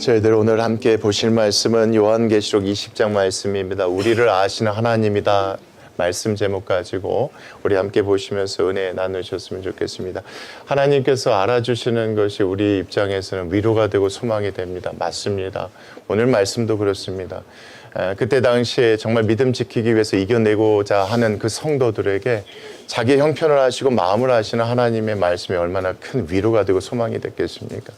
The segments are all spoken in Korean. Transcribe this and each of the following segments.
저희들 오늘 함께 보실 말씀은 요한계시록 20장 말씀입니다. 우리를 아시는 하나님이다 말씀 제목 가지고 우리 함께 보시면서 은혜 나누셨으면 좋겠습니다. 하나님께서 알아주시는 것이 우리 입장에서는 위로가 되고 소망이 됩니다. 맞습니다. 오늘 말씀도 그렇습니다. 그때 당시에 정말 믿음 지키기 위해서 이겨내고자 하는 그 성도들에게 자기 형편을 아시고 마음을 아시는 하나님의 말씀이 얼마나 큰 위로가 되고 소망이 됐겠습니까?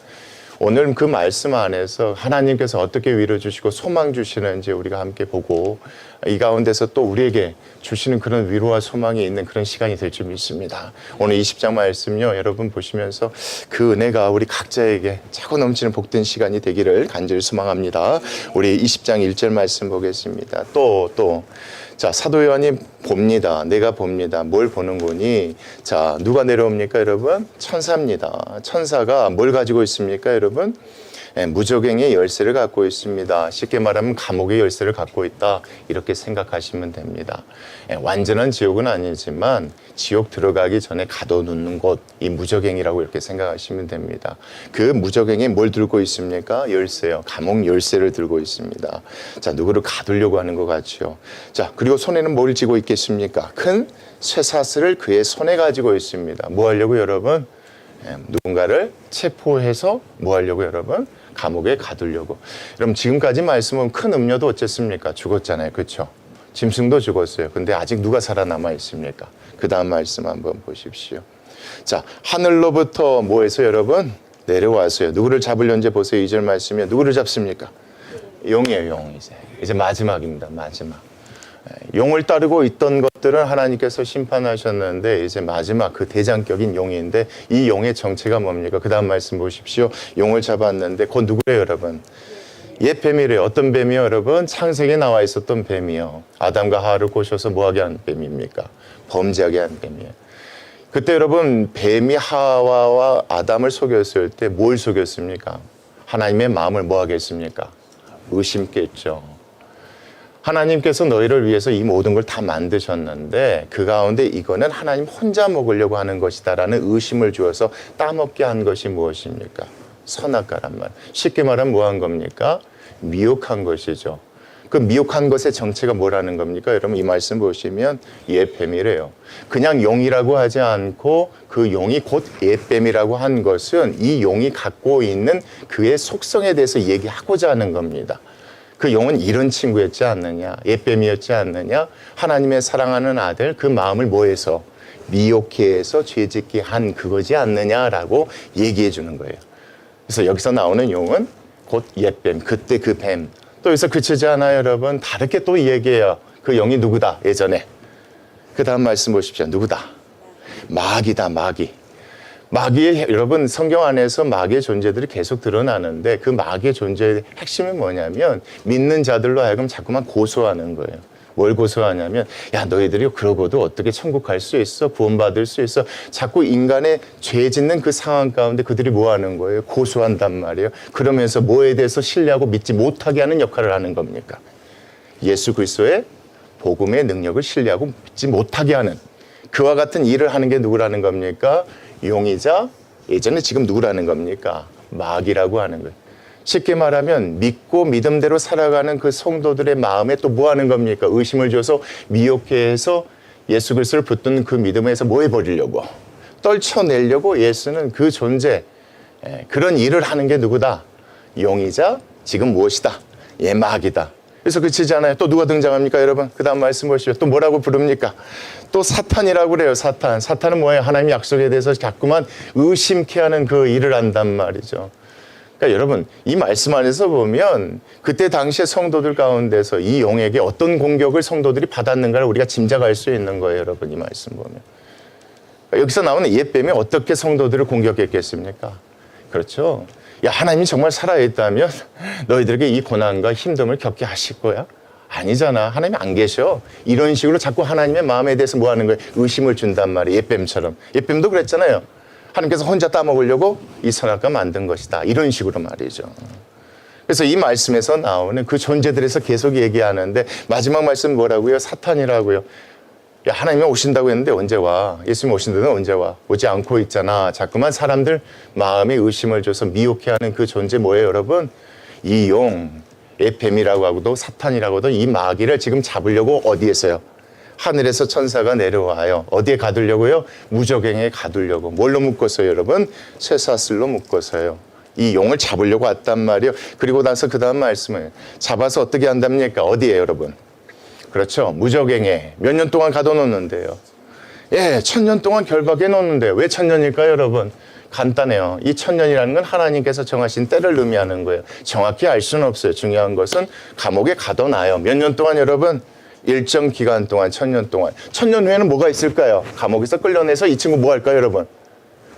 오늘 그 말씀 안에서 하나님께서 어떻게 위로 주시고 소망 주시는지 우리가 함께 보고 이 가운데서 또 우리에게 주시는 그런 위로와 소망이 있는 그런 시간이 될 줄 믿습니다. 오늘 20장 말씀요, 여러분 보시면서 그 은혜가 우리 각자에게 차고 넘치는 복된 시간이 되기를 간절히 소망합니다. 우리 20장 1절 말씀 보겠습니다. 자, 사도 요한이 봅니다. 내가 봅니다. 뭘 보는 거니? 자, 누가 내려옵니까, 여러분? 천사입니다. 천사가 뭘 가지고 있습니까, 여러분? 무저갱의 열쇠를 갖고 있습니다. 쉽게 말하면 감옥의 열쇠를 갖고 있다, 이렇게 생각하시면 됩니다. 완전한 지옥은 아니지만 지옥 들어가기 전에 가둬놓는 곳, 이 무저갱이라고 이렇게 생각하시면 됩니다. 그 무저갱이 뭘 들고 있습니까? 열쇠요. 감옥 열쇠를 들고 있습니다. 자, 누구를 가두려고 하는 것 같죠. 자, 그리고 손에는 뭘 쥐고 있겠습니까? 큰 쇠사슬을 그의 손에 가지고 있습니다. 뭐 하려고, 여러분? 누군가를 체포해서 뭐 하려고, 여러분? 감옥에 가두려고. 여러분, 지금까지 말씀은 큰 음료도 어쨌습니까? 죽었잖아요. 그렇죠? 짐승도 죽었어요. 근데 아직 누가 살아남아 있습니까? 그 다음 말씀 한번 보십시오. 자, 하늘로부터 뭐해서, 여러분? 내려왔어요. 누구를 잡으려 이제 보세요. 2절 말씀이요. 누구를 잡습니까? 용이에요. 용. 이제 마지막입니다. 마지막. 용을 따르고 있던 것들은 하나님께서 심판하셨는데 이제 마지막 그 대장격인 용인데, 이 용의 정체가 뭡니까? 그 다음 말씀 보십시오. 용을 잡았는데 곧 누구래요, 여러분? 옛 뱀이래요. 어떤 뱀이요, 여러분? 창세기에 나와 있었던 뱀이요. 아담과 하와를 꼬셔서 뭐하게 한 뱀입니까? 범죄하게 한 뱀이에요. 그때 여러분, 뱀이 하와와 아담을 속였을 때 뭘 속였습니까? 하나님의 마음을 뭐하게 했습니까? 의심케 했죠. 하나님께서 너희를 위해서 이 모든 걸 다 만드셨는데 그 가운데 이거는 하나님 혼자 먹으려고 하는 것이다라는 의심을 주어서 따먹게 한 것이 무엇입니까? 선악과란 말. 쉽게 말하면 뭐 한 겁니까? 미혹한 것이죠. 그 미혹한 것의 정체가 뭐라는 겁니까? 여러분, 이 말씀 보시면 옛뱀이래요. 그냥 용이라고 하지 않고 그 용이 곧 옛뱀이라고 한 것은 이 용이 갖고 있는 그의 속성에 대해서 얘기하고자 하는 겁니다. 그 용은 이런 친구였지 않느냐, 옛뱀이었지 않느냐, 하나님의 사랑하는 아들 그 마음을 뭐해서? 미혹해 해서 죄짓게 한 그거지 않느냐라고 얘기해 주는 거예요. 그래서 여기서 나오는 용은 곧 옛뱀, 그때 그 뱀. 또 여기서 그치지 않아요, 여러분? 다르게 또 얘기해요. 그 용이 누구다, 예전에. 그 다음 말씀 보십시오. 누구다? 마귀다, 마귀. 마귀의, 여러분, 성경 안에서 마귀의 존재들이 계속 드러나는데 그 마귀의 존재의 핵심이 뭐냐면 믿는 자들로 하여금 자꾸만 고소하는 거예요. 뭘 고소하냐면, 야, 너희들이 그러고도 어떻게 천국 갈 수 있어? 구원받을 수 있어? 자꾸 인간의 죄 짓는 그 상황 가운데 그들이 뭐 하는 거예요? 고소한단 말이에요. 그러면서 뭐에 대해서 신뢰하고 믿지 못하게 하는 역할을 하는 겁니까? 예수 그리스도의 복음의 능력을 신뢰하고 믿지 못하게 하는 그와 같은 일을 하는 게 누구라는 겁니까? 용이자 예전에 지금 누구라는 겁니까? 마귀라고 하는 거예요. 쉽게 말하면 믿고 믿음대로 살아가는 그 성도들의 마음에 또 뭐 하는 겁니까? 의심을 줘서 미혹해 해서 예수 그리스도를 붙든 그 믿음에서 뭐 해버리려고, 떨쳐내려고 예수는 그 존재, 그런 일을 하는 게 누구다? 용이자 지금 무엇이다? 마귀다. 그래서 그치지 않아요? 또 누가 등장합니까, 여러분? 그 다음 말씀 보시죠. 또 뭐라고 부릅니까? 또 사탄이라고 그래요, 사탄. 사탄은 뭐예요? 하나님 약속에 대해서 자꾸만 의심케 하는 그 일을 한단 말이죠. 그러니까 여러분, 이 말씀 안에서 보면 그때 당시의 성도들 가운데서 이 용에게 어떤 공격을 성도들이 받았는가를 우리가 짐작할 수 있는 거예요, 여러분. 이 말씀 보면. 그러니까 여기서 나오는 옛뱀이 어떻게 성도들을 공격했겠습니까? 그렇죠. 야, 하나님이 정말 살아있다면 너희들에게 이 고난과 힘듦을 겪게 하실 거야? 아니잖아. 하나님이 안 계셔. 이런 식으로 자꾸 하나님의 마음에 대해서 뭐 하는 거예요? 의심을 준단 말이에요. 옛뱀처럼. 옛뱀도 그랬잖아요. 하나님께서 혼자 따먹으려고 이 선악과 만든 것이다. 이런 식으로 말이죠. 그래서 이 말씀에서 나오는 그 존재들에서 계속 얘기하는데 마지막 말씀 뭐라고요? 사탄이라고요. 야, 하나님이 오신다고 했는데 언제 와? 예수님 오신다는 언제 와? 오지 않고 있잖아. 자꾸만 사람들 마음에 의심을 줘서 미혹해 하는 그 존재 뭐예요, 여러분? 이 용, 에phem이라고 하고도 사탄이라고도 이 마귀를 지금 잡으려고 어디에서요? 하늘에서 천사가 내려와요. 어디에 가두려고요? 무저갱에 가두려고. 뭘로 묶었어요, 여러분? 쇠사슬로 묶었어요. 이 용을 잡으려고 왔단 말이에요. 그리고 나서 그 다음 말씀을 잡아서 어떻게 한답니까? 어디에 여러분? 그렇죠. 무저갱에 몇 년 동안 가둬놓는데요. 예, 1000년 동안 결박해 놓는데요. 왜 1000년일까요, 여러분? 간단해요. 이 1000년이라는 건 하나님께서 정하신 때를 의미하는 거예요. 정확히 알 수는 없어요. 중요한 것은 감옥에 가둬놔요. 몇 년 동안 여러분? 일정 기간 동안, 1000년 동안. 1000년 후에는 뭐가 있을까요? 감옥에서 끌려내서 이 친구 뭐 할까요, 여러분?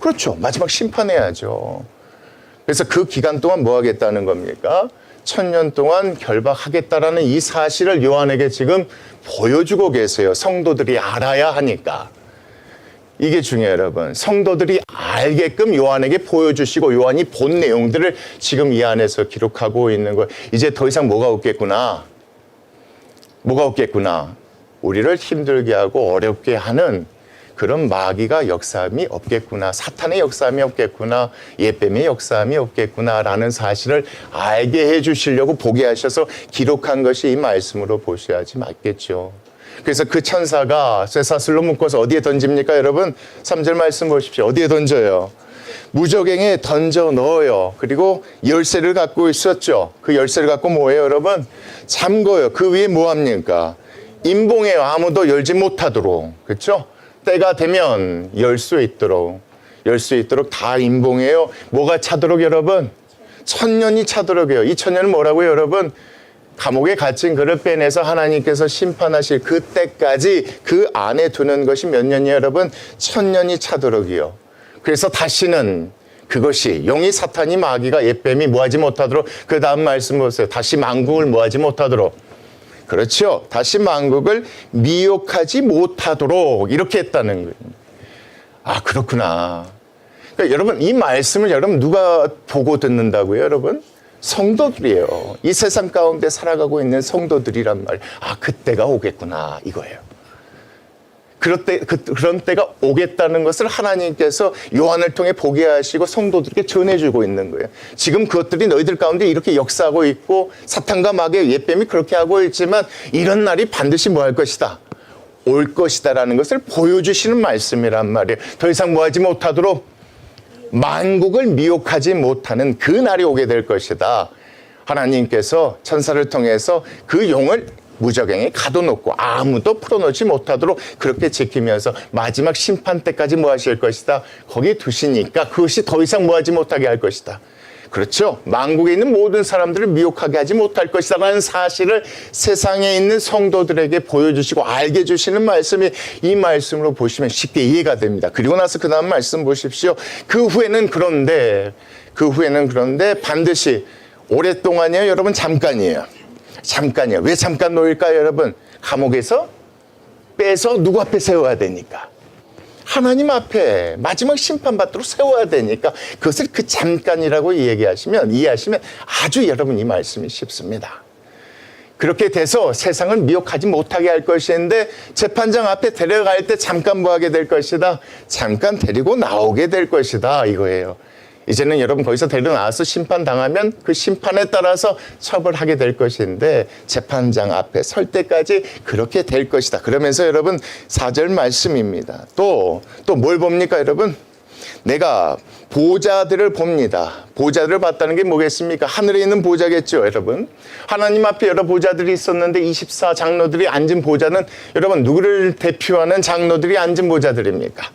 그렇죠. 마지막 심판해야죠. 그래서 그 기간 동안 뭐 하겠다는 겁니까? 1000년 동안 결박하겠다라는 이 사실을 요한에게 지금 보여주고 계세요. 성도들이 알아야 하니까. 이게 중요해요, 여러분. 성도들이 알게끔 요한에게 보여주시고 요한이 본 내용들을 지금 이 안에서 기록하고 있는 거예요. 이제 더 이상 뭐가 없겠구나. 뭐가 없겠구나. 우리를 힘들게 하고 어렵게 하는 그런 마귀가 역사함이 없겠구나. 사탄의 역사함이 없겠구나. 에phem의 역사함이 없겠구나라는 사실을 알게 해주시려고 보게 하셔서 기록한 것이 이 말씀으로 보셔야지 맞겠죠. 그래서 그 천사가 쇠사슬로 묶어서 어디에 던집니까, 여러분? 3절 말씀 보십시오. 어디에 던져요? 무저갱에 던져 넣어요. 그리고 열쇠를 갖고 있었죠. 그 열쇠를 갖고 뭐예요, 여러분? 잠궈요. 그 위에 뭐 합니까? 임봉해요. 아무도 열지 못하도록. 그렇죠? 때가 되면 열 수 있도록. 열 수 있도록 다 임봉해요. 뭐가 차도록, 여러분? 1000년이 차도록 해요. 이 1000년은 뭐라고요, 여러분? 감옥에 갇힌 그를 빼내서 하나님께서 심판하실 그때까지 그 안에 두는 것이 몇 년이에요, 여러분? 1000년이 차도록이요. 그래서 다시는 그것이 용이 사탄이 마귀가 에phem이 뭐하지 못하도록, 그 다음 말씀 보세요. 다시 만국을 뭐하지 못하도록. 그렇죠. 다시 만국을 미혹하지 못하도록 이렇게 했다는 거예요. 아, 그렇구나. 그러니까 여러분, 이 말씀을 여러분 누가 보고 듣는다고요, 여러분? 성도들이에요. 이 세상 가운데 살아가고 있는 성도들이란 말. 아, 그때가 오겠구나, 이거예요. 그런 때가 오겠다는 것을 하나님께서 요한을 통해 보게 하시고 성도들에게 전해주고 있는 거예요. 지금 그것들이 너희들 가운데 이렇게 역사하고 있고 사탄과 마귀의 에phem이 그렇게 하고 있지만 이런 날이 반드시 뭐 할 것이다? 올 것이다라는 것을 보여주시는 말씀이란 말이에요. 더 이상 뭐 하지 못하도록 만국을 미혹하지 못하는 그 날이 오게 될 것이다. 하나님께서 천사를 통해서 그 용을 무저갱에 가둬놓고 아무도 풀어놓지 못하도록 그렇게 지키면서 마지막 심판 때까지 뭐 하실 것이다. 거기에 두시니까 그것이 더 이상 뭐 하지 못하게 할 것이다. 그렇죠. 만국에 있는 모든 사람들을 미혹하게 하지 못할 것이다 라는 사실을 세상에 있는 성도들에게 보여주시고 알게 해주시는 말씀이 이 말씀으로 보시면 쉽게 이해가 됩니다. 그리고 나서 그 다음 말씀 보십시오. 그 후에는 그런데 반드시 오랫동안이에요, 여러분? 잠깐이에요. 잠깐이요. 왜 잠깐 놓일까요, 여러분? 감옥에서 빼서 누구 앞에 세워야 되니까. 하나님 앞에 마지막 심판받도록 세워야 되니까 그것을 그 잠깐이라고 이해하시면 아주 여러분 이 말씀이 쉽습니다. 그렇게 돼서 세상을 미혹하지 못하게 할 것인데 재판장 앞에 데려갈 때 잠깐 뭐 하게 될 것이다. 잠깐 데리고 나오게 될 것이다, 이거예요. 이제는 여러분 거기서 데려나와서 심판당하면 그 심판에 따라서 처벌하게 될 것인데 재판장 앞에 설 때까지 그렇게 될 것이다. 그러면서 여러분 4절 말씀입니다. 또 뭘 봅니까, 여러분? 내가 보좌들을 봅니다. 보좌들을 봤다는 게 뭐겠습니까? 하늘에 있는 보좌겠죠, 여러분. 하나님 앞에 여러 보좌들이 있었는데 24장로들이 앉은 보좌는 여러분 누구를 대표하는 장로들이 앉은 보좌들입니까?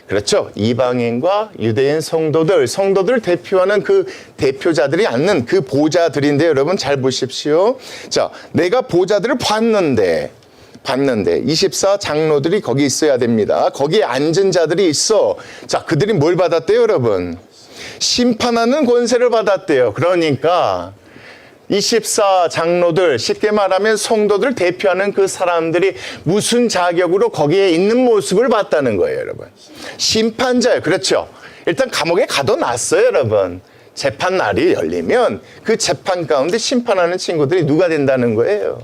그렇죠. 이방인과 유대인 성도들을 대표하는 그 대표자들이 앉는 그 보좌들인데 여러분 잘 보십시오. 자, 내가 보좌들을 봤는데 24장로들이 거기 있어야 됩니다. 거기에 앉은 자들이 있어. 자, 그들이 뭘 받았대요, 여러분? 심판하는 권세를 받았대요. 그러니까 24장로들, 쉽게 말하면 성도들 대표하는 그 사람들이 무슨 자격으로 거기에 있는 모습을 봤다는 거예요, 여러분. 심판자예요. 그렇죠. 일단 감옥에 가둬놨어요, 여러분. 재판 날이 열리면 그 재판 가운데 심판하는 친구들이 누가 된다는 거예요?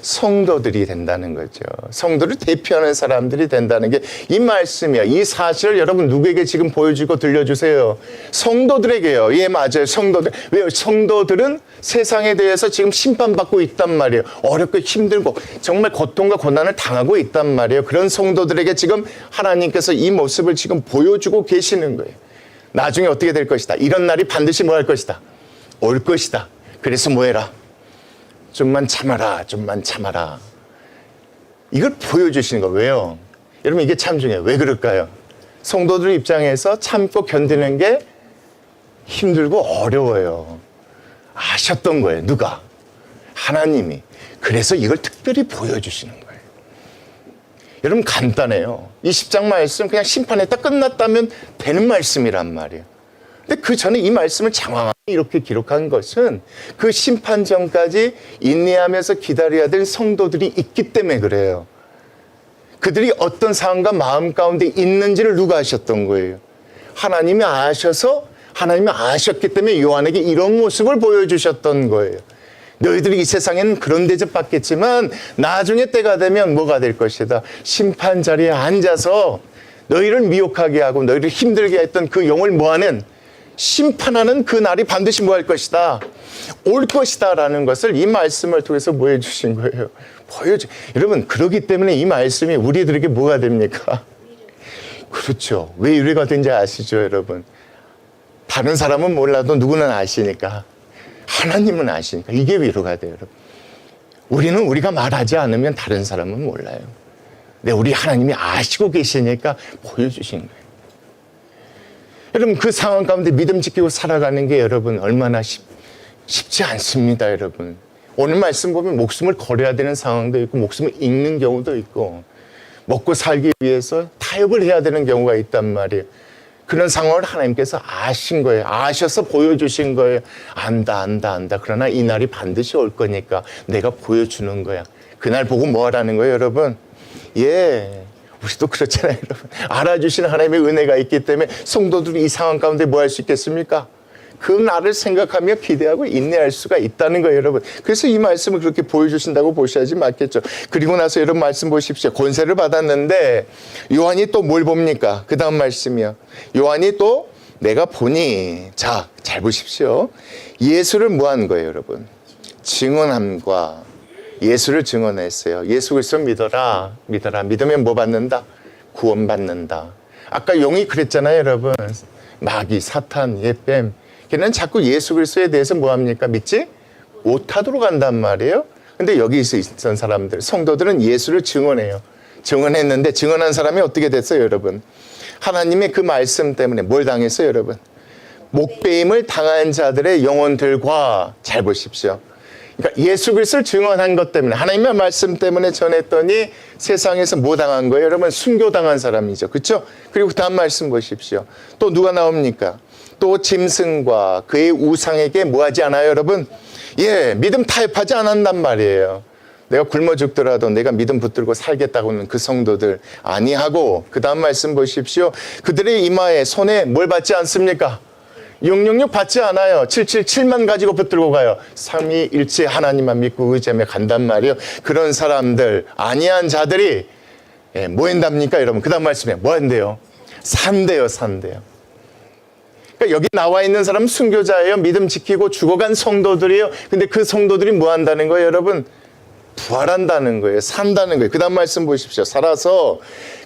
성도들이 된다는 거죠. 성도를 대표하는 사람들이 된다는 게 이 말씀이야. 이 사실을 여러분 누구에게 지금 보여주고 들려주세요? 성도들에게요. 예, 맞아요. 성도들. 왜요? 성도들은 세상에 대해서 지금 심판받고 있단 말이에요. 어렵고 힘들고 정말 고통과 고난을 당하고 있단 말이에요. 그런 성도들에게 지금 하나님께서 이 모습을 지금 보여주고 계시는 거예요. 나중에 어떻게 될 것이다. 이런 날이 반드시 뭐 할 것이다. 올 것이다. 그래서 뭐 해라. 좀만 참아라. 좀만 참아라. 이걸 보여주시는 거예요. 왜요? 여러분 이게 참 중요해요. 왜 그럴까요? 성도들 입장에서 참고 견디는 게 힘들고 어려워요. 아셨던 거예요. 누가? 하나님이. 그래서 이걸 특별히 보여주시는 거예요. 여러분 간단해요. 이 10장 말씀 그냥 심판했다 끝났다면 되는 말씀이란 말이에요. 근데 그 전에 이 말씀을 장황하게 이렇게 기록한 것은 그 심판 전까지 인내하면서 기다려야 될 성도들이 있기 때문에 그래요. 그들이 어떤 상황과 마음 가운데 있는지를 누가 아셨던 거예요? 하나님이 아셔서 하나님이 아셨기 때문에 요한에게 이런 모습을 보여주셨던 거예요. 너희들이 이 세상에는 그런 대접 받겠지만 나중에 때가 되면 뭐가 될 것이다. 심판 자리에 앉아서 너희를 미혹하게 하고 너희를 힘들게 했던 그 영을 뭐하는 심판하는 그 날이 반드시 뭐 할 것이다. 올 것이다 라는 것을 이 말씀을 통해서 보여주신 거예요. 여러분 그러기 때문에 이 말씀이 우리들에게 뭐가 됩니까? 그렇죠. 왜 유래가 된지 아시죠 여러분? 다른 사람은 몰라도 누구는 아시니까. 하나님은 아시니까. 이게 위로가 돼요 여러분. 우리는 우리가 말하지 않으면 다른 사람은 몰라요. 근데 우리 하나님이 아시고 계시니까 보여주신 거예요. 여러분 그 상황 가운데 믿음 지키고 살아가는 게 여러분 얼마나 쉽지 않습니다 여러분. 오늘 말씀 보면 목숨을 걸어야 되는 상황도 있고 목숨을 잃는 경우도 있고 먹고 살기 위해서 타협을 해야 되는 경우가 있단 말이에요. 그런 상황을 하나님께서 아신 거예요. 아셔서 보여주신 거예요. 안다. 그러나 이 날이 반드시 올 거니까 내가 보여주는 거야. 그날 보고 뭐 하라는 거예요 여러분? 예, 우리도 그렇잖아요 여러분. 알아주시는 하나님의 은혜가 있기 때문에 성도들이 이 상황 가운데 뭐 할 수 있겠습니까? 그 날을 생각하며 기대하고 인내할 수가 있다는 거예요 여러분. 그래서 이 말씀을 그렇게 보여주신다고 보셔야지 맞겠죠. 그리고 나서 여러분 말씀 보십시오. 권세를 받았는데 요한이 또 뭘 봅니까? 그 다음 말씀이요. 요한이 또 내가 보니 자, 잘 보십시오. 예수를 뭐 한 거예요 여러분? 증언함과 예수를 증언했어요. 예수 그리스도 믿어라. 믿으면 뭐 받는다? 구원 받는다. 아까 용이 그랬잖아요 여러분. 마귀, 사탄, 뱀. 걔는 자꾸 예수 그리스도에 대해서 뭐 합니까? 믿지 못하도록 한단 말이에요. 근데 여기 있던 사람들, 성도들은 예수를 증언해요. 증언했는데 증언한 사람이 어떻게 됐어요 여러분? 하나님의 그 말씀 때문에 뭘 당했어요 여러분? 목배임을 당한 자들의 영혼들과 잘 보십시오. 그러니까 예수 그리스도를 증언한 것 때문에 하나님의 말씀 때문에 전했더니 세상에서 뭐 당한 거예요 여러분? 순교당한 사람이죠. 그렇죠? 그리고 다음 말씀 보십시오. 또 누가 나옵니까? 또 짐승과 그의 우상에게 뭐 하지 않아요 여러분? 예, 믿음 타협하지 않았단 말이에요. 내가 굶어 죽더라도 내가 믿음 붙들고 살겠다고 하는 그 성도들 아니하고 그 다음 말씀 보십시오. 그들의 이마에 손에 뭘 받지 않습니까? 666 받지 않아요. 777만 가지고 붙들고 가요. 삼위일체 하나님만 믿고 의지하며 간단 말이에요. 그런 사람들 아니한 자들이 뭐 한답니까 여러분? 그 다음 말씀에 뭐 한대요? 산대요. 그러니까 여기 나와 있는 사람은 순교자예요. 믿음 지키고 죽어간 성도들이에요. 근데 그 성도들이 뭐 한다는 거예요 여러분? 부활한다는 거예요. 산다는 거예요. 그 다음 말씀 보십시오. 살아서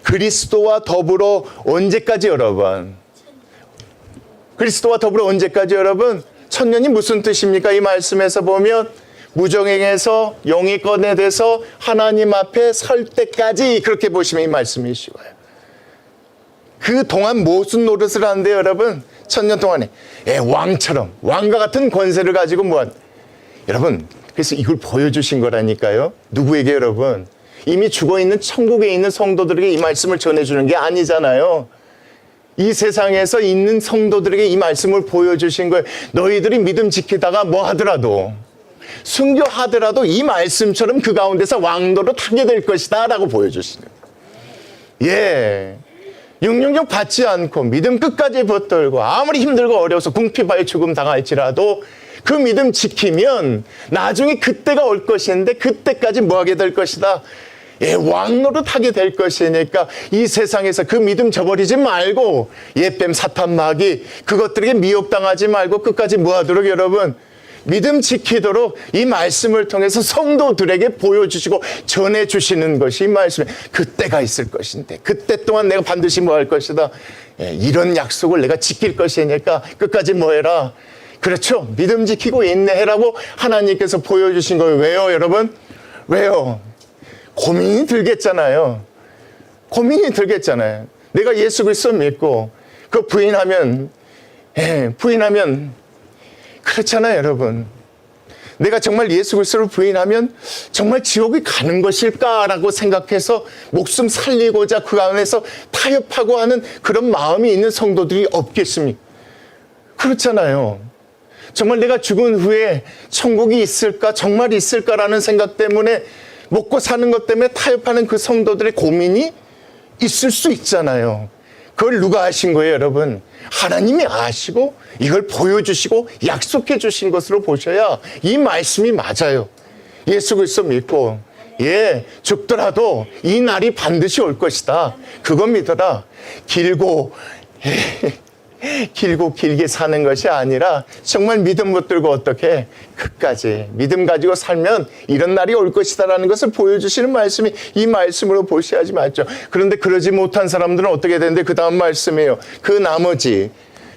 그리스도와 더불어 언제까지 여러분? 그리스도와 더불어 언제까지 여러분? 천년이 무슨 뜻입니까? 이 말씀에서 보면 무정행에서 영이권에 대해서 하나님 앞에 설 때까지 그렇게 보시면 이 말씀이 쉬워요. 그 동안 무슨 노릇을 하는데요 여러분? 천년 동안에 왕처럼 왕과 같은 권세를 가지고 여러분 그래서 이걸 보여주신 거라니까요. 누구에게 여러분? 이미 죽어있는 천국에 있는 성도들에게 이 말씀을 전해주는 게 아니잖아요. 이 세상에서 있는 성도들에게 이 말씀을 보여주신 거예요. 너희들이 믿음 지키다가 뭐 하더라도 순교하더라도 이 말씀처럼 그 가운데서 왕도로 타게 될 것이다 라고 보여주시는 거예요. 예, 666 받지 않고 믿음 끝까지 붙들고 아무리 힘들고 어려워서 궁핍하여 죽음 당할지라도 그 믿음 지키면 나중에 그때가 올 것인데 그때까지 뭐 하게 될 것이다. 예, 왕노릇하게 될 것이니까 이 세상에서 그 믿음 저버리지 말고 옛뱀 사탄 마귀 그것들에게 미혹당하지 말고 끝까지 뭐 하도록 여러분 믿음 지키도록 이 말씀을 통해서 성도들에게 보여주시고 전해주시는 것이 이 말씀. 그때가 있을 것인데 그때 동안 내가 반드시 뭐 할 것이다. 예, 이런 약속을 내가 지킬 것이니까 끝까지 뭐 해라. 그렇죠. 믿음 지키고 인내해라고 하나님께서 보여주신 거예요. 왜요 여러분? 왜요? 고민이 들겠잖아요. 고민이 들겠잖아요. 내가 예수 그리스도 믿고 그 부인하면 그렇잖아요 여러분. 내가 정말 예수 그리스도를 부인하면 정말 지옥에 가는 것일까라고 생각해서 목숨 살리고자 그 안에서 타협하고 하는 그런 마음이 있는 성도들이 없겠습니까? 그렇잖아요. 정말 내가 죽은 후에 천국이 있을까 정말 있을까라는 생각 때문에 먹고 사는 것 때문에 타협하는 그 성도들의 고민이 있을 수 있잖아요. 그걸 누가 아신 거예요 여러분? 하나님이 아시고 이걸 보여주시고 약속해 주신 것으로 보셔야 이 말씀이 맞아요. 예수 그리스도 믿고 죽더라도 이 날이 반드시 올 것이다. 그거 믿어라. 길고 길게 사는 것이 아니라 정말 믿음 붙들고 어떻게 끝까지 믿음 가지고 살면 이런 날이 올 것이다라는 것을 보여주시는 말씀이 이 말씀으로 보셔야지 맞죠. 그런데 그러지 못한 사람들은 어떻게 되는데 그 다음 말씀이에요. 그 나머지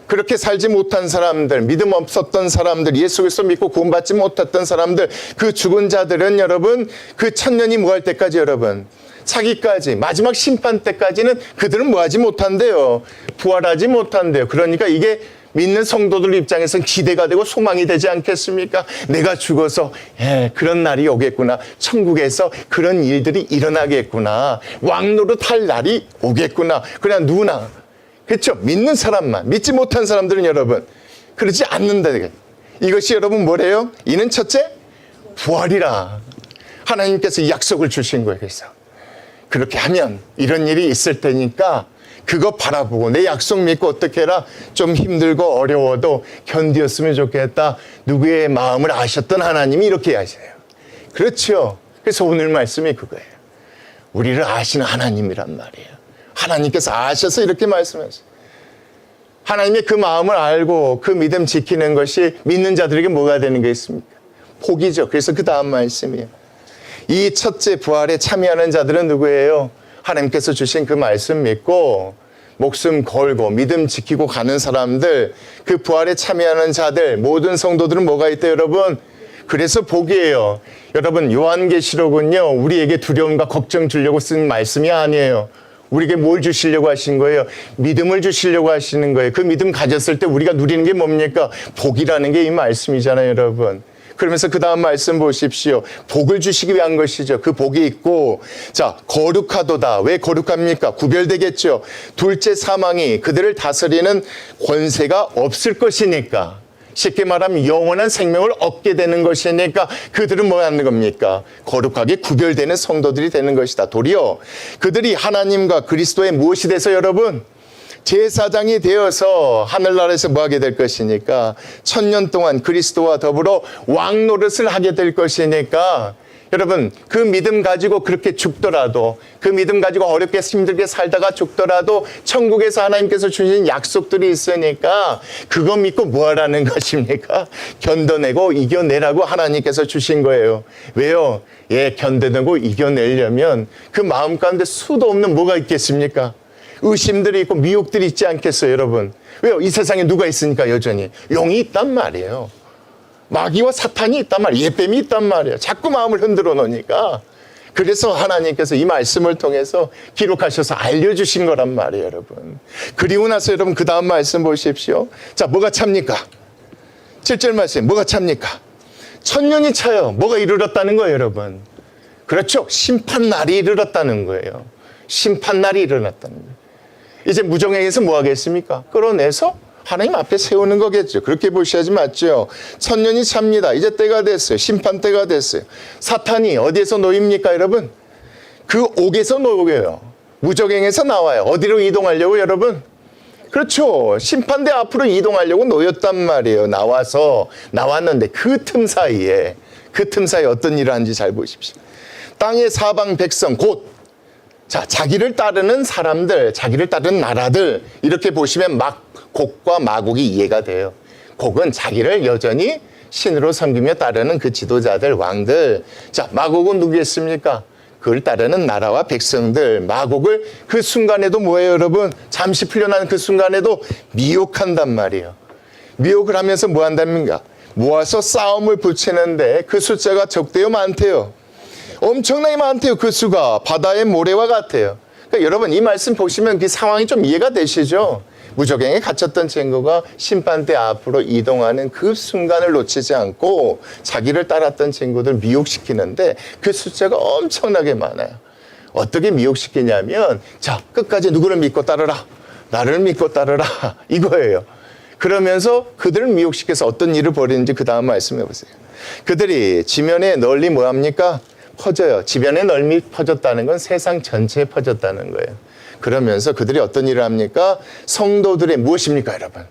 그렇게 살지 못한 사람들, 믿음 없었던 사람들, 예수 그리스도 믿고 구원받지 못했던 사람들, 그 죽은 자들은 여러분 그 천년이 뭐 할 때까지 여러분 차기까지 마지막 심판 때까지는 그들은 뭐하지 못한대요. 부활하지 못한대요. 그러니까 이게 믿는 성도들 입장에서는 기대가 되고 소망이 되지 않겠습니까? 내가 죽어서 그런 날이 오겠구나. 천국에서 그런 일들이 일어나겠구나. 왕노릇 할 날이 오겠구나. 그냥 누구나 그렇죠? 믿는 사람만. 믿지 못한 사람들은 여러분 그러지 않는다. 이것이 여러분 뭐래요? 이는 첫째 부활이라. 하나님께서 약속을 주신 거예요. 그래서 그렇게 하면 이런 일이 있을 테니까 그거 바라보고 내 약속 믿고 어떻게 해라. 좀 힘들고 어려워도 견디었으면 좋겠다. 누구의 마음을 아셨던 하나님이 이렇게 하세요. 그렇죠. 그래서 오늘 말씀이 그거예요. 우리를 아시는 하나님이란 말이에요. 하나님께서 아셔서 이렇게 말씀하세요. 하나님의 그 마음을 알고 그 믿음 지키는 것이 믿는 자들에게 뭐가 되는 게 있습니까? 복이죠. 그래서 그 다음 말씀이에요. 이 첫째 부활에 참여하는 자들은 누구예요? 하나님께서 주신 그 말씀 믿고 목숨 걸고 믿음 지키고 가는 사람들, 그 부활에 참여하는 자들, 모든 성도들은 뭐가 있대요 여러분? 그래서 복이에요. 여러분 요한계시록은요 우리에게 두려움과 걱정 주려고 쓴 말씀이 아니에요. 우리에게 뭘 주시려고 하신 거예요? 믿음을 주시려고 하시는 거예요. 그 믿음 가졌을 때 우리가 누리는 게 뭡니까? 복이라는 게 이 말씀이잖아요 여러분. 그러면서 그 다음 말씀 보십시오. 복을 주시기 위한 것이죠. 그 복이 있고, 자, 거룩하도다. 왜 거룩합니까? 구별되겠죠. 둘째 사망이 그들을 다스리는 권세가 없을 것이니까. 쉽게 말하면 영원한 생명을 얻게 되는 것이니까 그들은 뭐 하는 겁니까? 거룩하게 구별되는 성도들이 되는 것이다. 도리어 그들이 하나님과 그리스도의 무엇이 돼서 여러분? 제사장이 되어서 하늘나라에서 뭐하게 될 것이니까 1000년 동안 그리스도와 더불어 왕노릇을 하게 될 것이니까 여러분 그 믿음 가지고 그렇게 죽더라도 그 믿음 가지고 어렵게 힘들게 살다가 죽더라도 천국에서 하나님께서 주신 약속들이 있으니까 그거 믿고 뭐 하라는 것입니까? 견뎌내고 이겨내라고 하나님께서 주신 거예요. 왜요? 견뎌내고 이겨내려면 그 마음 가운데 수도 없는 뭐가 있겠습니까? 의심들이 있고 미혹들이 있지 않겠어요 여러분? 왜요? 이 세상에 누가 있으니까 여전히 용이 있단 말이에요. 마귀와 사탄이 있단 말이에요. 옛뱀이 있단 말이에요. 자꾸 마음을 흔들어 놓으니까. 그래서 하나님께서 이 말씀을 통해서 기록하셔서 알려주신 거란 말이에요 여러분. 그리고 나서 여러분 그 다음 말씀 보십시오. 자, 뭐가 찹니까? 7절 말씀 뭐가 찹니까? 1000년이 차요. 뭐가 이르렀다는 거예요 여러분? 그렇죠. 심판날이 이르렀다는 거예요. 심판날이 일어났다는 거예요. 이제 무정행에서 뭐 하겠습니까? 끌어내서 하나님 앞에 세우는 거겠죠. 그렇게 보셔야지 맞죠. 1000년이 찹니다. 이제 때가 됐어요. 심판 때가 됐어요. 사탄이 어디에서 놓입니까 여러분? 그 옥에서 놓여요. 무정행에서 나와요. 어디로 이동하려고 여러분? 그렇죠. 심판대 앞으로 이동하려고 놓였단 말이에요. 나왔는데 그 틈 사이에 어떤 일을 하는지 잘 보십시오. 땅의 사방 백성 곧 자기를 따르는 사람들, 자기를 따르는 나라들, 이렇게 보시면 곡과 마곡이 이해가 돼요. 곡은 자기를 여전히 신으로 섬기며 따르는 그 지도자들, 왕들. 마곡은 누구겠습니까? 그걸 따르는 나라와 백성들. 마곡을 그 순간에도 뭐예요, 여러분? 잠시 풀려나는 그 순간에도 미혹한단 말이에요. 미혹을 하면서 뭐 한답니까? 모아서 싸움을 붙이는데 그 숫자가 적대요, 많대요. 엄청나게 많대요. 그 수가 바다의 모래와 같아요. 그러니까 여러분, 이 말씀 보시면 그 상황이 좀 이해가 되시죠? 무적행에 갇혔던 친구가 심판대 앞으로 이동하는 그 순간을 놓치지 않고 자기를 따랐던 친구들 미혹시키는데 그 숫자가 엄청나게 많아요. 어떻게 미혹시키냐면 끝까지 누구를 믿고 따르라, 나를 믿고 따르라, 이거예요. 그러면서 그들을 미혹시켜서 어떤 일을 벌이는지 그 다음 말씀해 보세요. 그들이 지면에 널리 뭐합니까? 퍼져요. 지면에 널리 퍼졌다는 건 세상 전체에 퍼졌다는 거예요. 그러면서 그들이 어떤 일을 합니까? 성도들의 무엇입니까, 여러분?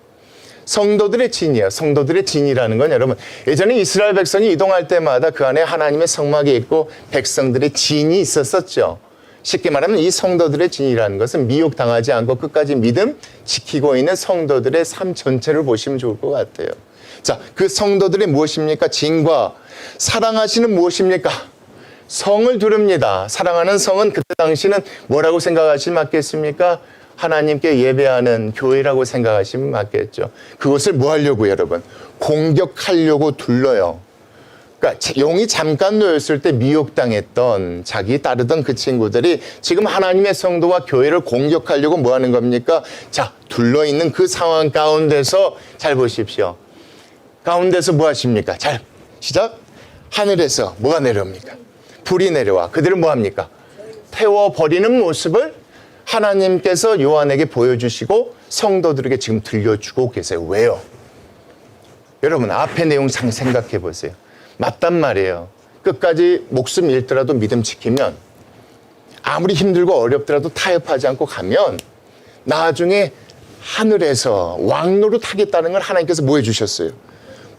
성도들의 진이에요. 성도들의 진이라는 건 여러분, 예전에 이스라엘 백성이 이동할 때마다 그 안에 하나님의 성막이 있고 백성들의 진이 있었었죠. 쉽게 말하면 이 성도들의 진이라는 것은 미혹당하지 않고 끝까지 믿음 지키고 있는 성도들의 삶 전체를 보시면 좋을 것 같아요. 그 성도들의 무엇입니까? 진과 사랑하시는 무엇입니까? 성을 두릅니다. 사랑하는 성은 그때 당시는 뭐라고 생각하시면 맞겠습니까? 하나님께 예배하는 교회라고 생각하시면 맞겠죠. 그것을 뭐 하려고, 여러분? 공격하려고 둘러요. 그러니까 용이 잠깐 놓였을 때 미혹당했던 자기 따르던 그 친구들이 지금 하나님의 성도와 교회를 공격하려고 뭐 하는 겁니까? 둘러있는 그 상황 가운데서 잘 보십시오. 가운데서 뭐 하십니까? 시작. 하늘에서 뭐가 내려옵니까? 불이 내려와 그들을 뭐 합니까? 태워버리는 모습을 하나님께서 요한에게 보여주시고 성도들에게 지금 들려주고 계세요. 왜요? 여러분, 앞의 내용 생각해 보세요. 맞단 말이에요. 끝까지 목숨 잃더라도 믿음 지키면, 아무리 힘들고 어렵더라도 타협하지 않고 가면 나중에 하늘에서 왕노릇 하겠다는 걸 하나님께서 뭐 해주셨어요?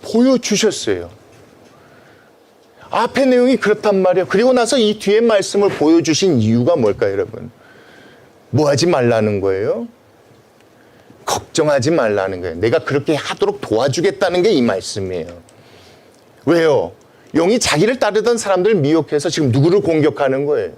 보여주셨어요. 앞의 내용이 그렇단 말이에요. 그리고 나서 이 뒤에 말씀을 보여주신 이유가 뭘까요, 여러분? 뭐 하지 말라는 거예요? 걱정하지 말라는 거예요. 내가 그렇게 하도록 도와주겠다는 게 이 말씀이에요. 왜요? 용이 자기를 따르던 사람들을 미혹해서 지금 누구를 공격하는 거예요?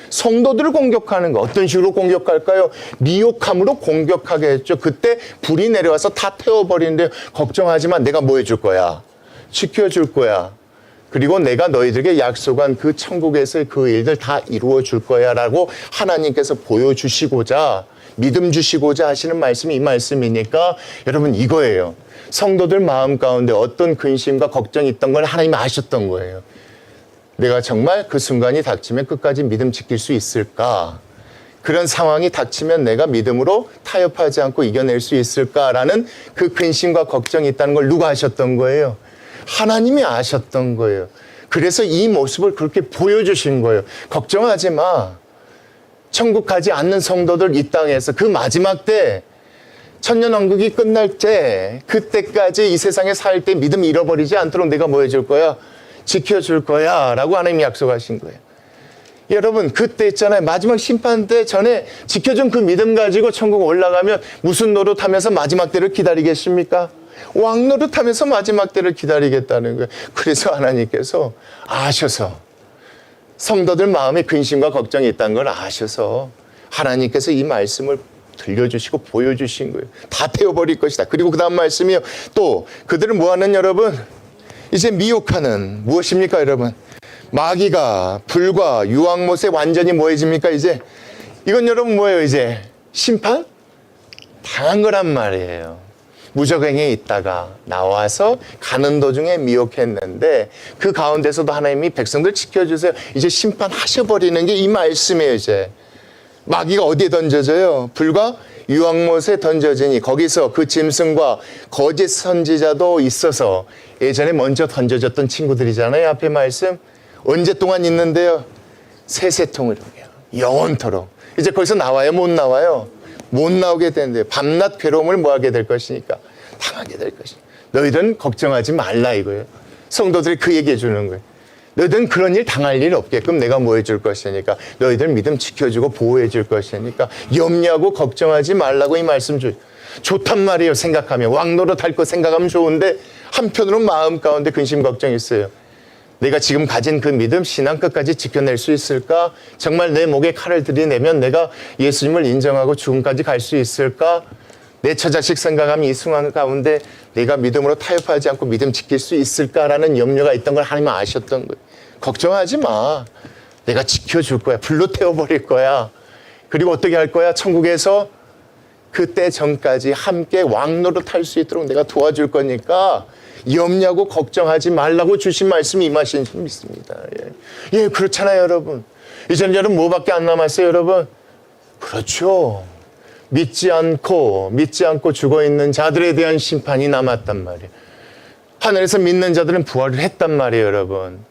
성도들을 공격하는 거. 어떤 식으로 공격할까요? 미혹함으로 공격하게 했죠. 그때 불이 내려와서 다 태워버리는데 걱정하지 마. 내가 뭐 해줄 거야? 지켜줄 거야. 그리고 내가 너희들에게 약속한 그 천국에서의 그 일들 다 이루어 줄 거야 라고 하나님께서 보여주시고자, 믿음 주시고자 하시는 말씀이 이 말씀이니까 여러분, 이거예요. 성도들 마음 가운데 어떤 근심과 걱정이 있던 걸 하나님이 아셨던 거예요. 내가 정말 그 순간이 닥치면 끝까지 믿음 지킬 수 있을까? 그런 상황이 닥치면 내가 믿음으로 타협하지 않고 이겨낼 수 있을까라는 그 근심과 걱정이 있다는 걸 누가 아셨던 거예요? 하나님이 아셨던 거예요. 그래서 이 모습을 그렇게 보여주신 거예요. 걱정하지 마. 천국 가지 않는 성도들 이 땅에서 그 마지막 때, 천년왕국이 끝날 때, 그때까지 이 세상에 살 때 믿음 잃어버리지 않도록 내가 뭐 해줄 거야? 지켜줄 거야 라고 하나님이 약속하신 거예요. 여러분, 그때 있잖아요. 마지막 심판 때 전에 지켜준 그 믿음 가지고 천국 올라가면 무슨 노릇하면서 마지막 때를 기다리겠습니까? 왕노릇하면서 마지막 때를 기다리겠다는 거예요. 그래서 하나님께서 아셔서, 성도들 마음에 근심과 걱정이 있다는 걸 아셔서 하나님께서 이 말씀을 들려주시고 보여주신 거예요. 다 태워버릴 것이다. 그리고 그 다음 말씀이요. 또 그들은 뭐하는, 여러분? 이제 미혹하는 무엇입니까, 여러분? 마귀가 불과 유황못에 완전히 뭐해집니까, 이제? 이건 여러분 뭐예요, 이제? 심판? 당한 거란 말이에요. 무적행에 있다가 나와서 가는 도중에 미혹했는데 그 가운데서도 하나님이 백성들 지켜주세요. 이제 심판하셔버리는 게 이 말씀이에요, 이제. 마귀가 어디에 던져져요? 불과 유황못에 던져지니 거기서 그 짐승과 거짓 선지자도 있어서 예전에 먼저 던져졌던 친구들이잖아요. 앞에 말씀. 언제 동안 있는데요? 세세통으로요. 영원토록. 이제 거기서 나와요? 못 나와요? 못 나오게 되는데 밤낮 괴로움을 뭐하게 될 것이니까 당하게 될 것이니까 너희들은 걱정하지 말라 이거예요. 성도들이 그 얘기해 주는 거예요. 너희들은 그런 일 당할 일 없게끔 내가 뭐 해줄 것이니까 너희들 믿음 지켜주고 보호해 줄 것이니까 염려하고 걱정하지 말라고 이 말씀 좋단 말이에요. 생각하면 왕노릇 할 거 생각하면 좋은데 한편으로 마음 가운데 근심 걱정이 있어요. 내가 지금 가진 그 믿음 신앙 끝까지 지켜낼 수 있을까? 정말 내 목에 칼을 들이내면 내가 예수님을 인정하고 죽음까지 갈 수 있을까? 내 처자식 생각하면 이 순간 가운데 내가 믿음으로 타협하지 않고 믿음 지킬 수 있을까라는 염려가 있던 걸 하나님은 아셨던 거예요. 걱정하지 마. 내가 지켜줄 거야. 불로 태워버릴 거야. 그리고 어떻게 할 거야? 천국에서 그때 전까지 함께 왕노릇 할 수 있도록 내가 도와줄 거니까 염려하고 걱정하지 말라고 주신 말씀이 임하신 줄 믿습니다. 예, 그렇잖아요, 여러분. 이제는 여러분 뭐밖에 안 남았어요, 여러분? 그렇죠. 믿지 않고 죽어있는 자들에 대한 심판이 남았단 말이에요. 하늘에서 믿는 자들은 부활을 했단 말이에요, 여러분.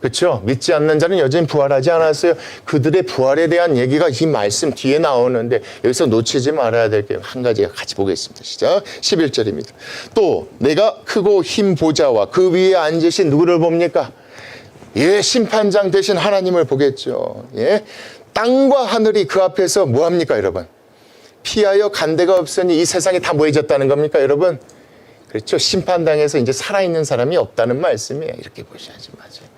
그렇죠? 믿지 않는 자는 여전히 부활하지 않았어요. 그들의 부활에 대한 얘기가 이 말씀 뒤에 나오는데 여기서 놓치지 말아야 될 게 한 가지가 같이 보겠습니다. 시작. 11절입니다. 또 내가 크고 흰 보좌와 그 위에 앉으신 누구를 봅니까? 예, 심판장 되신 하나님을 보겠죠. 예, 땅과 하늘이 그 앞에서 뭐합니까, 여러분? 피하여 간 데가 없으니 이 세상이 다 모여졌다는 겁니까, 여러분? 그렇죠. 심판당에서 이제 살아있는 사람이 없다는 말씀이에요. 이렇게 보셔야지 맞아요.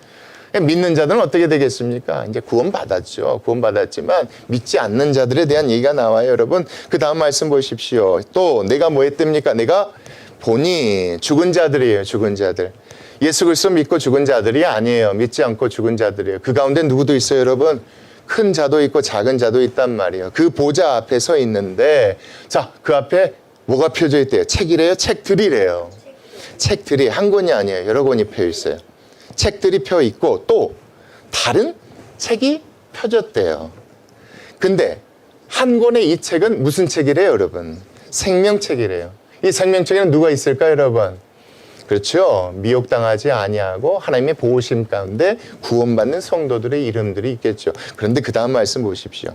믿는 자들은 어떻게 되겠습니까? 이제 구원받았죠. 구원받았지만 믿지 않는 자들에 대한 얘기가 나와요, 여러분. 그 다음 말씀 보십시오. 또 내가 뭐 했답니까? 내가 보니 죽은 자들이에요, 죽은 자들. 예수 그리스도 믿고 죽은 자들이 아니에요. 믿지 않고 죽은 자들이에요. 그 가운데 누구도 있어요, 여러분? 큰 자도 있고 작은 자도 있단 말이에요. 그 보좌 앞에 서 있는데 자, 그 앞에 뭐가 펴져 있대요? 책이래요? 책들이래요. 책들이 한 권이 아니에요. 여러 권이 펴 있어요. 책들이 펴 있고 또 다른 책이 펴졌대요. 근데 한 권의 이 책은 무슨 책이래요, 여러분? 생명책이래요. 이 생명책에는 누가 있을까요, 여러분? 그렇죠. 미혹당하지 아니하고 하나님의 보호심 가운데 구원받는 성도들의 이름들이 있겠죠. 그런데 그 다음 말씀 보십시오.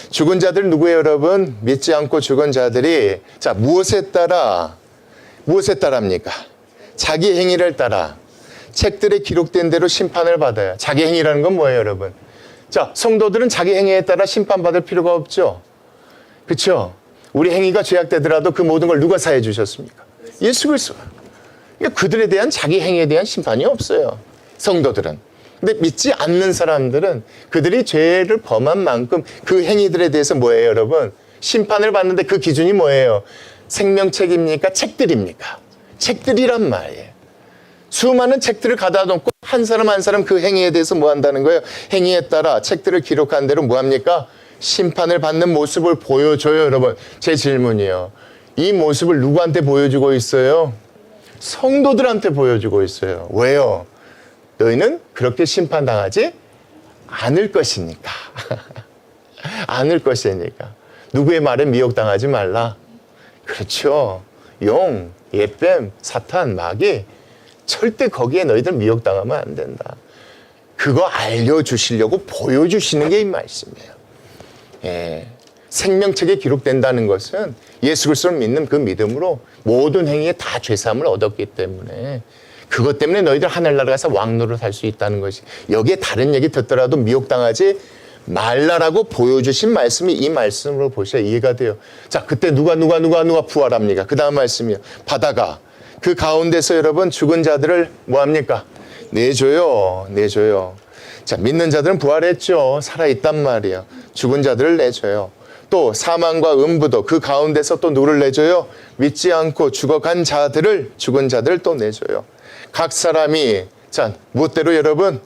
죽은 자들 누구예요, 여러분? 믿지 않고 죽은 자들이 자, 무엇에 따라합니까? 자기 행위를 따라 책들에 기록된 대로 심판을 받아요. 자기 행위라는 건 뭐예요, 여러분? 자, 성도들은 자기 행위에 따라 심판받을 필요가 없죠. 그렇죠? 우리 행위가 죄악되더라도 그 모든 걸 누가 사해 주셨습니까? 예수 그리스도가. 그러니까 그들에 대한 자기 행위에 대한 심판이 없어요. 성도들은. 근데 믿지 않는 사람들은 그들이 죄를 범한 만큼 그 행위들에 대해서 뭐예요, 여러분? 심판을 받는데 그 기준이 뭐예요? 생명책입니까? 책들입니까? 책들이란 말이에요. 수많은 책들을 가다 놓고 한 사람 한 사람 그 행위에 대해서 뭐 한다는 거예요? 행위에 따라 책들을 기록한 대로 뭐 합니까? 심판을 받는 모습을 보여줘요, 여러분. 제 질문이에요. 이 모습을 누구한테 보여주고 있어요? 성도들한테 보여주고 있어요. 왜요? 너희는 그렇게 심판당하지 않을 것이니까. 않을 것이니까. 누구의 말에 미혹당하지 말라. 그렇죠. 용, 예뱀, 사탄, 마귀 절대 거기에 너희들 미혹당하면 안 된다. 그거 알려주시려고 보여주시는 게 이 말씀이에요. 예. 생명책에 기록된다는 것은 예수 그리스도를 믿는 그 믿음으로 모든 행위에 다 죄사함을 얻었기 때문에 그것 때문에 너희들 하늘나라 가서 왕노릇 할 수 있다는 것이 여기에 다른 얘기 듣더라도 미혹당하지 말라라고 보여주신 말씀이 이 말씀으로 보셔야 이해가 돼요. 자, 그때 누가 부활합니까? 그 다음 말씀이요. 바다가 그 가운데서 여러분 죽은 자들을 뭐합니까? 내줘요. 자, 믿는 자들은 부활했죠. 살아있단 말이에요. 죽은 자들을 내줘요. 또 사망과 음부도 그 가운데서 또 누구를 내줘요? 믿지 않고 죽은 자들을 또 내줘요. 각 사람이 자, 무엇대로 여러분?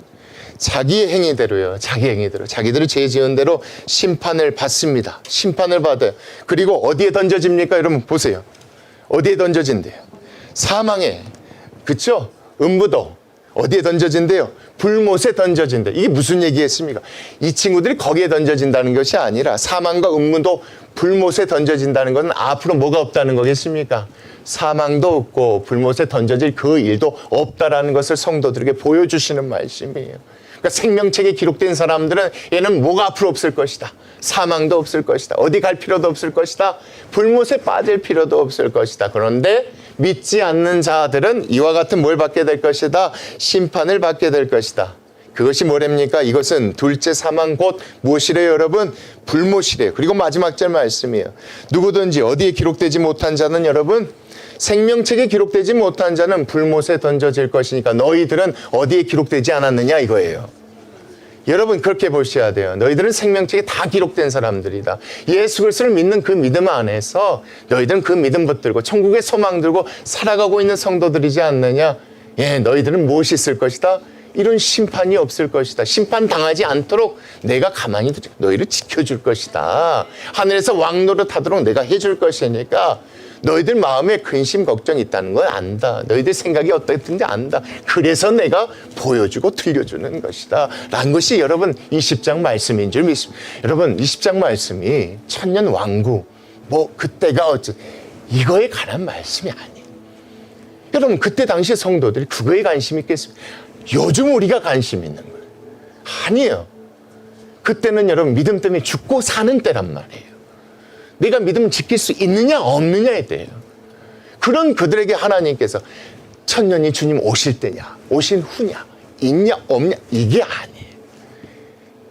자기의 행위대로요. 자기들을 죄 지은 대로 심판을 받습니다. 심판을 받아요. 그리고 어디에 던져집니까? 여러분 보세요. 어디에 던져진대요? 사망에. 그렇죠? 음부도. 어디에 던져진대요? 불못에 던져진대. 이게 무슨 얘기겠습니까? 이 친구들이 거기에 던져진다는 것이 아니라 사망과 음부도 불못에 던져진다는 것은 앞으로 뭐가 없다는 거겠습니까? 사망도 없고 불못에 던져질 그 일도 없다라는 것을 성도들에게 보여주시는 말씀이에요. 그러니까 생명책에 기록된 사람들은 얘는 뭐가 앞으로 없을 것이다. 사망도 없을 것이다. 어디 갈 필요도 없을 것이다. 불못에 빠질 필요도 없을 것이다. 그런데 믿지 않는 자들은 이와 같은 뭘 받게 될 것이다. 심판을 받게 될 것이다. 그것이 뭐랍니까? 이것은 둘째 사망 곧 무엇이래요, 여러분? 불못이래요. 그리고 마지막 절 말씀이에요. 누구든지 어디에 기록되지 못한 자는 여러분, 생명책에 기록되지 못한 자는 불못에 던져질 것이니까 너희들은 어디에 기록되지 않았느냐 이거예요. 여러분 그렇게 보셔야 돼요. 너희들은 생명책에 다 기록된 사람들이다. 예수 그리스도를 믿는 그 믿음 안에서 너희들은 그 믿음 붙들고 천국의 소망 들고 살아가고 있는 성도들이지 않느냐. 예, 너희들은 무엇이 있을 것이다? 이런 심판이 없을 것이다. 심판당하지 않도록 내가 가만히 너희를 지켜줄 것이다. 하늘에서 왕노릇하도록 내가 해줄 것이니까 너희들 마음에 근심 걱정이 있다는 걸 안다. 너희들 생각이 어떻든지 안다. 그래서 내가 보여주고 들려주는 것이다 라는 것이 여러분 20장 말씀인 줄 믿습니다. 여러분 20장 말씀이 천년 왕국 뭐 그때가 어쩌 이거에 관한 말씀이 아니에요. 여러분 그때 당시 성도들이 그거에 관심 있겠습니까? 요즘 우리가 관심 있는 거예요. 아니에요. 그때는 여러분 믿음 때문에 죽고 사는 때란 말이에요. 내가 믿음을 지킬 수 있느냐 없느냐에 대해요. 그런 그들에게 하나님께서 천년이 주님 오실 때냐 오신 후냐 있냐 없냐 이게 아니에요.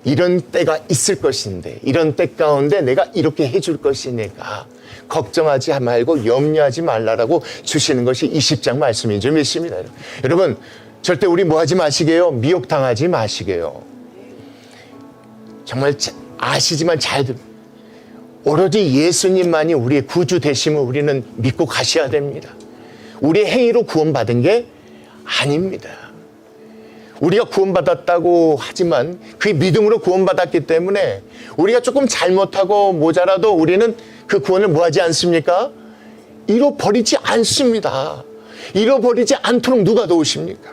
이런 때가 있을 것인데 이런 때 가운데 내가 이렇게 해줄 것이니까 걱정하지 말고 염려하지 말라라고 주시는 것이 20장 말씀인 줄 믿습니다. 여러분 절대 우리 뭐 하지 마시게요. 미혹당하지 마시게요. 정말 아시지만 잘 들으세요. 오로지 예수님만이 우리의 구주 되심을 우리는 믿고 가셔야 됩니다. 우리의 행위로 구원받은 게 아닙니다. 우리가 구원받았다고 하지만 그 믿음으로 구원받았기 때문에 우리가 조금 잘못하고 모자라도 우리는 그 구원을 뭐하지 않습니까? 잃어버리지 않습니다. 잃어버리지 않도록 누가 도우십니까?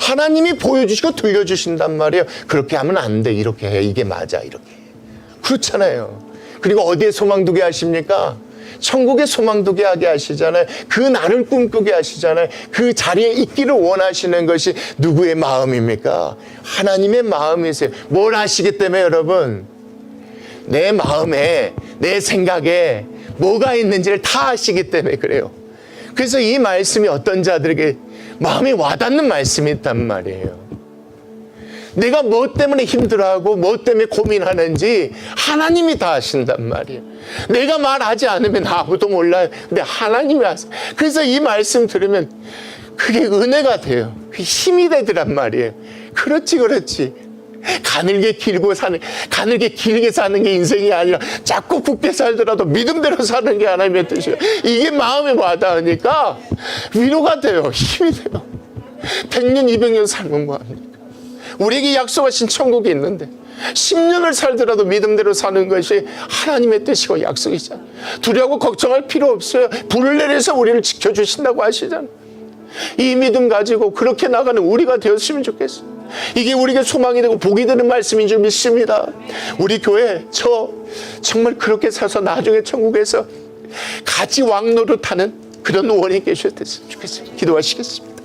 하나님이 보여주시고 들려주신단 말이에요. 그렇게 하면 안 돼. 이렇게 해. 이게 맞아. 이렇게. 그렇잖아요. 그리고 어디에 소망 두게 하십니까? 천국에 소망 두게 하게 하시잖아요. 그 날을 꿈꾸게 하시잖아요. 그 자리에 있기를 원하시는 것이 누구의 마음입니까? 하나님의 마음이세요. 뭘 하시기 때문에 여러분? 내 마음에, 내 생각에 뭐가 있는지를 다 아시기 때문에 그래요. 그래서 이 말씀이 어떤 자들에게 마음에 와닿는 말씀이 있단 말이에요. 내가 뭐 때문에 힘들어하고 뭐 때문에 고민하는지 하나님이 다 아신단 말이에요. 내가 말하지 않으면 아무도 몰라요. 근데 하나님이 아세요. 그래서 이 말씀 들으면 그게 은혜가 돼요. 그게 힘이 되더란 말이에요. 그렇지. 가늘게 길게 사는 게 인생이 아니라 작고 굵게 살더라도 믿음대로 사는 게 하나님의 뜻이에요. 이게 마음에 와닿으니까 위로가 돼요. 힘이 돼요. 100년, 200년 살면 뭐합니까? 우리에게 약속하신 천국이 있는데 10년을 살더라도 믿음대로 사는 것이 하나님의 뜻이고 약속이잖아요. 두려워하고 걱정할 필요 없어요. 불을 내려서 우리를 지켜주신다고 하시잖아요. 이 믿음 가지고 그렇게 나가는 우리가 되었으면 좋겠어요. 이게 우리에게 소망이 되고 복이 되는 말씀인 줄 믿습니다. 우리 교회 정말 그렇게 사서 나중에 천국에서 같이 왕노릇하는 그런 원이 계셨으면 좋겠어요. 기도하시겠습니다.